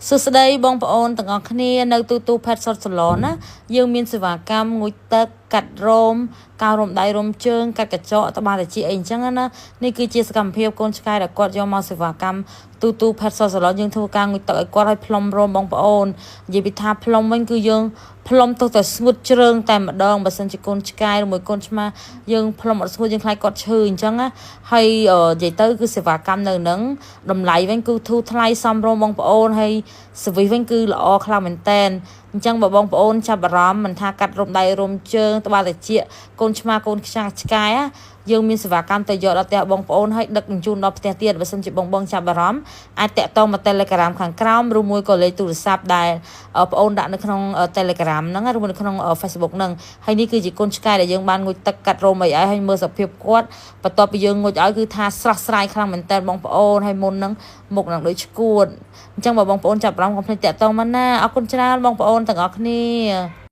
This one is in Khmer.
សួស្តីបងប្អូនទាំងអស់គ្នានៅទូផេតសុតសឡនណាយើងមានសេវាកម្មងូតទឹកកាត់រោមការរោមដៃរោមជើងកាត់កញ្ចក់ត្បាល់ត្រចៀកអីអញ្ចឹងណានេះគឺជាសកម្មភាពកូនឆ្កែដែលគាត់យកមកសេវាកម្មទូផេតសុតសឡនយើងធ្វើការងូតទឹកឲ្យគាត់ឲ្យផ្លុំរោមបងប្អូននិយាយពីថាផ្លុំវិញគឺយើងផ្លុំទៅតែស្ងួតជ្រើងតែម្ដងបើសិនជាកូនឆ្កែឬមួយកូនឆ្មាយើងផ្លុំអត់ស្ងួតយើងខ្លាចគាត់ឈឺអញ្ចឹងណាហើយនិយាយទៅគឺសេវាកម្មនៅនឹងតម្លៃវិញគឺធូរថ្លៃសមរម្យបងប្អូនហើយសវិសវិញគឺល្អខ្លាំងមែនតែនអញ្ចឹងបើបងប្អូនចាប់អារម្មណ៍មិនថាកាត់រោមដៃរោមជើងត្បាល់ត្រចៀកកូនឆ្មាកូនខ្ចាស់ឆ្កែយើងមានសេវាកម្មទៅយកដល់ផ្ទះបងប្អូនហើយដឹកជញ្ជូនដល់ផ្ទះទៀតបើសិនជាបងចាប់អារម្មណ៍អាចតាក់ទងមក Telegram ខាងក្រោមឬមួយក៏លេខទូរស័ព្ទដែលបងប្អូនដាក់នៅក្នុង Telegram ហ្នឹងឬមួយនៅក្នុង Facebook ហ្នឹងហើយនេះគឺជាកូនឆ្កែដែលយើងបានងូតទឹកកាត់រោមអីឲ្យមើលសភាពគាត់បន្ទាប់ពីយើងងូតឲ្យគឺថាស្រស់ស្រាយខ្លាំងមែនតើបងប្អូនហើយមុនហ្នឹងមុខនឹងដូចឈួតអញ្ចឹងបើបងប្អូនចាប់អារម្មណ៍កុំភ្លេចតាក់ទងមកណាអរគុណច្រើនបងប្អូនទាំងអស់គ្នា